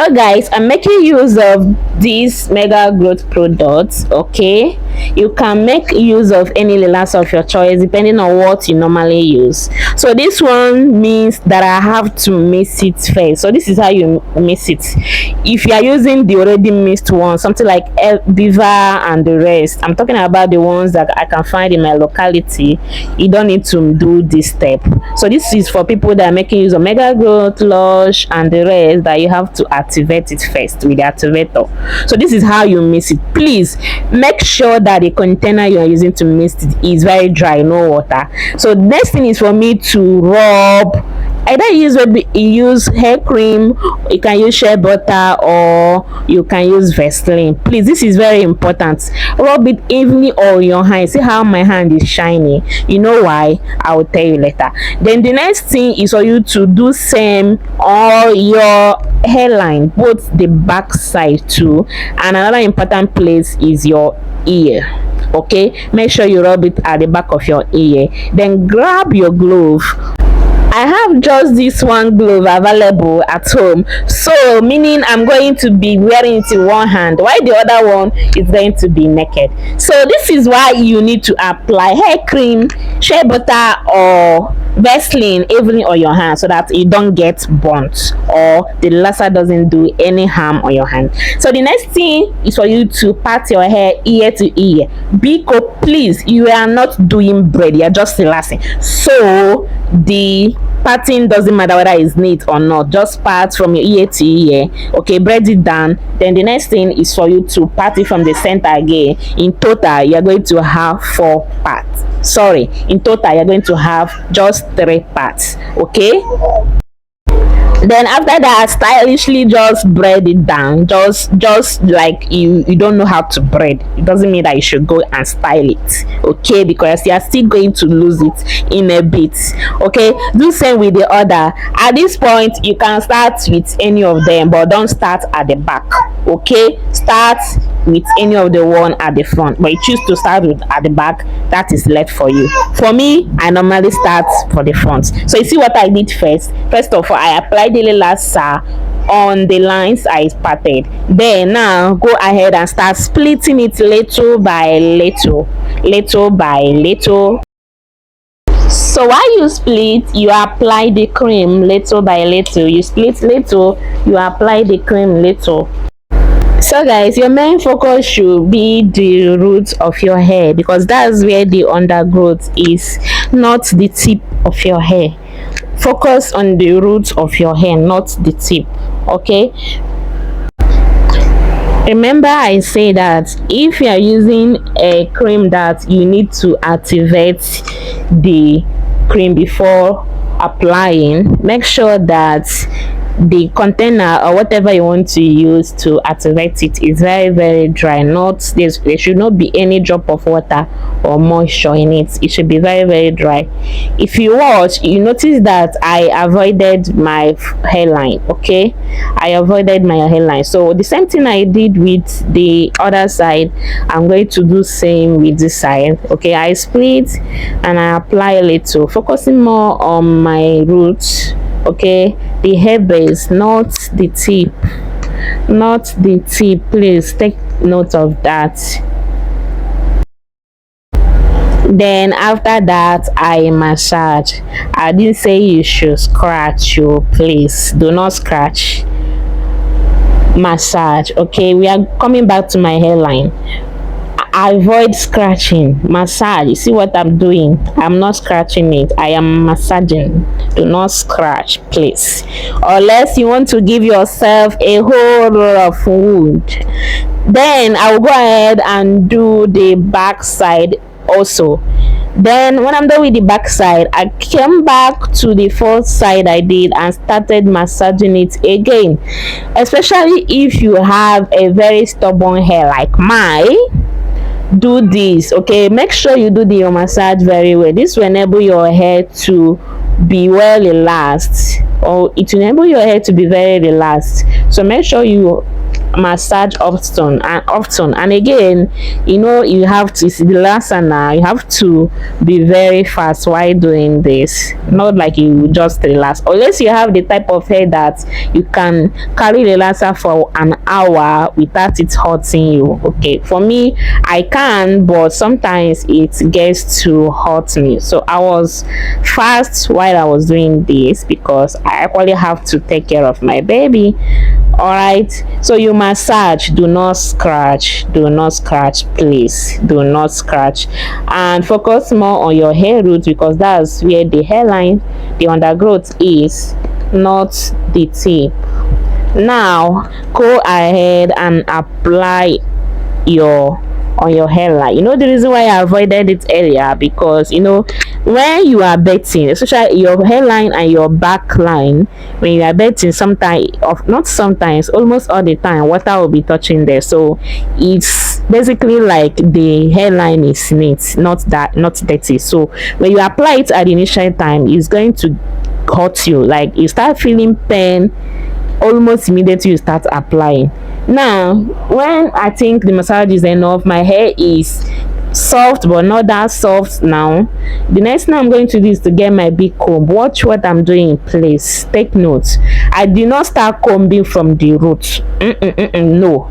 So guys, I'm making use of these mega growth products. Okay, you can make use of any relaxer of your choice depending on what you normally use. So this one means that I have to mix it first. So this is how you mix it. If you are using the already mixed one, something like Viva and the rest, I'm talking about the ones that I can find in my locality, you don't need to do this step. So this is for people that are making use of mega growth, lush and the rest, that you have to activate it first with the activator. So this is how you mix it. Please make sure that the container you are using to mix it is very dry, no water. So next thing is for me to rub. Either use hair cream, you can use shea butter, or you can use Vaseline. Please, this is very important. Rub it evenly on your hand. See how my hand is shiny? You know why? I will tell you later. Then the next thing is for you to do same on your hairline, both the back side too, and another important place is your ear. Okay, make sure you rub it at the back of your ear. Then grab your glove. I have just this one glove available at home, so meaning I'm going to be wearing it in one hand while the other one is going to be naked. So this is why you need to apply hair cream, shea butter or Vaseline evenly on your hand so that you don't get burnt or the laser doesn't do any harm on your hand. So the next thing is for you to pat your hair ear to ear. Because please, you are not doing braid, you are just relaxing. So the patting doesn't matter whether it's neat or not, just pat from your ear to ear. Okay, braid it down. Then the next thing is for you to pat it from the center again. In total you are going to have 4 parts. Sorry, in total you're going to have just 3 parts. Okay, then after that, stylishly just braid it down, just like you don't know how to braid. It doesn't mean that you should go and style it, okay, because you are still going to lose it in a bit. Okay, do same with the other. At this point you can start with any of them, but don't start at the back. Okay, start with any of the one at the front, but you choose to start with at the back, that is left for you. For me, I normally start for the front. So you see what I did first. First of all, I applied the laser on the lines I parted. Then now go ahead and start splitting it little by little, little by little. So while you split, you apply the cream little by little. You split little, you apply the cream little. So guys, your main focus should be the roots of your hair, because that's where the undergrowth is, not the tip of your hair. Focus on the roots of your hair, not the tip. Okay, remember I say that if you are using a cream, that you need to activate the cream before applying. Make sure that the container or whatever you want to use to activate it is very dry. Not there should not be any drop of water or moisture in it. It should be very dry. If you watch, you notice that I avoided my hairline. Okay, I avoided my hairline. So the same thing I did with the other side, I'm going to do same with this side. Okay, I split and I apply a little, focusing more on my roots. Okay, the hair base, not the tip, not the tip. Please take note of that. Then after that, I massage. I didn't say you should scratch. You please do not scratch. Massage. Okay, we are coming back to my hairline. Avoid scratching. Massage. You see what I'm doing? I'm not scratching it, I am massaging. Do not scratch, please, unless you want to give yourself a whole lot of wound. Then I will go ahead and do the back side also. Then when I'm done with the back side, I came back to the fourth side I did and started massaging it again, especially if you have a very stubborn hair like mine. Do this. Okay, make sure you do the massage very well. This will enable your hair to be well relaxed, or it will enable your hair to be very relaxed. So make sure you massage often. And again, you have to see the lasana, you have to be very fast while doing this, not like you just relax, unless you have the type of hair that you can carry the laser for an hour without it hurting you. Okay, for me, I can, but sometimes it gets to hurt me, so I was fast while I was doing this because I actually have to take care of my baby. All right, so you massage, do not scratch, please do not scratch, and focus more on your hair roots because that's where the hairline, the undergrowth is, not the tip. Now go ahead and apply your on your hairline. The reason why I avoided it earlier, because when you are betting, especially your hairline and your back line, when you are betting, sometimes, of not sometimes, almost all the time, water will be touching there, so it's basically like the hairline is neat, not dirty. So when you apply it at the initial time, it's going to hurt you, like you start feeling pain almost immediately you start applying. Now when I think the massage is enough, my hair is soft but not that soft. Now the next thing I'm going to do is to get my big comb. Watch what I'm doing, please take notes. I do not start combing from the root. No,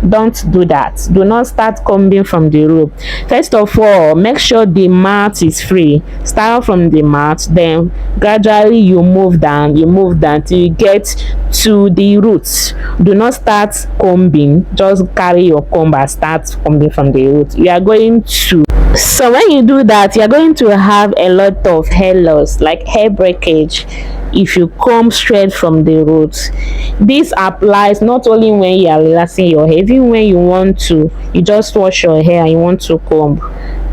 don't do that. Do not start combing from the root. First of all, make sure the mat is free. Start from the mat, then gradually you move down till you get to the roots. Do not start combing, just carry your comb and start combing from the root. You are going to So when you do that, you're going to have a lot of hair loss, like hair breakage, if you comb straight from the roots. This applies not only when you are relaxing your hair, even when you just wash your hair and you want to comb.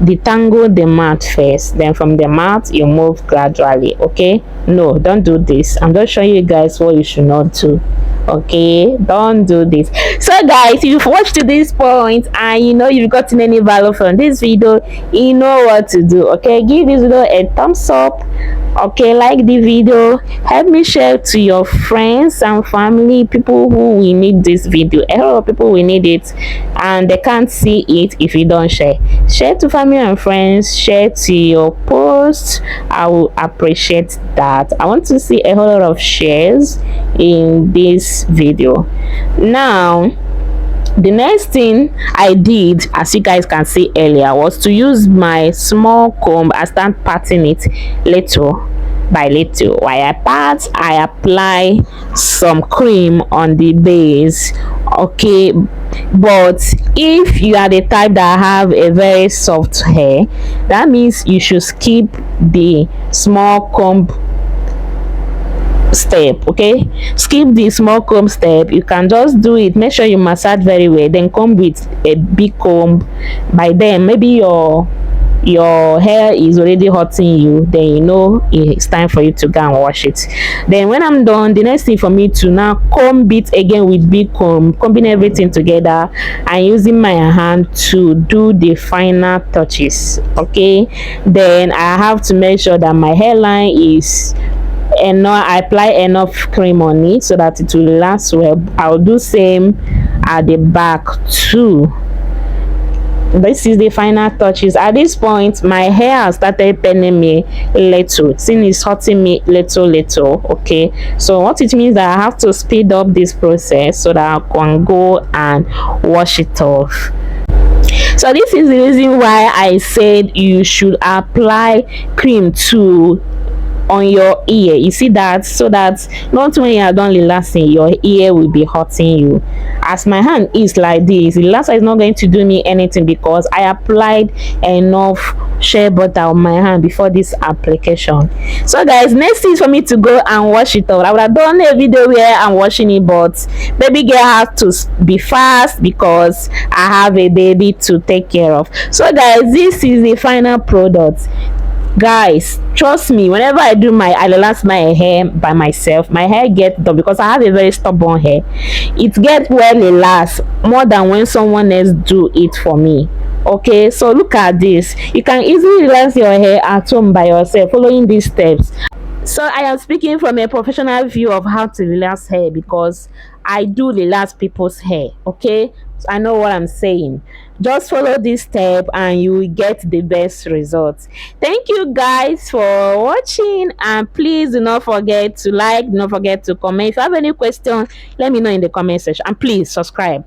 Detangle the mat first, then from the mat you move gradually. Okay, no, don't do this. I'm just showing you guys what you should not do. Okay, don't do this. So guys, if you've watched to this point and you've gotten any value from this video, you know what to do. Okay, give this video a thumbs up. Okay, like the video, help me share to your friends and family, people who will need this video. A lot of people will need it and they can't see it if you don't share. Share to family and friends, share to your posts. I will appreciate that. I want to see a whole lot of shares in this video. Now the next thing I did, as you guys can see earlier, was to use my small comb and start parting it little by little. While I part, I apply some cream on the base. Okay, but if you are the type that have a very soft hair, that means you should skip the small comb step. Okay, skip the small comb step. You can just do it. Make sure you massage very well, then comb with a big comb. By then maybe your hair is already hurting you, then it's time for you to go and wash it. Then when I'm done, the next thing for me to now comb it again with big comb, combing everything together and using my hand to do the final touches. Okay, then I have to make sure that my hairline is enough. I apply enough cream on it so that it will last well. I'll do same at the back too. This is the final touches. At this point my hair has started paining me little, since it's hurting me little. Okay, so what it means that I have to speed up this process so that I can go and wash it off. So this is the reason why I said you should apply cream too on your ear. You see that, so that not when you are done relaxing your ear will be hurting you. As my hand is like this, the relaxer is not going to do me anything because I applied enough shea butter on my hand before this application. So guys, next is for me to go and wash it off. I would have done a video where I'm washing it, but baby girl has to be fast because I have a baby to take care of. So guys, this is the final product. Guys, trust me, whenever I relax my hair by myself, my hair gets done because I have a very stubborn hair. It gets well relaxed more than when someone else do it for me. Okay, so look at this. You can easily relax your hair at home by yourself following these steps. So I am speaking from a professional view of how to relax hair because I do relax people's hair. Okay, so I know what I'm saying. Just follow this step and you will get the best results. Thank you guys for watching, and please do not forget to like, do not forget to comment. If you have any question, let me know in the comment section, and please subscribe.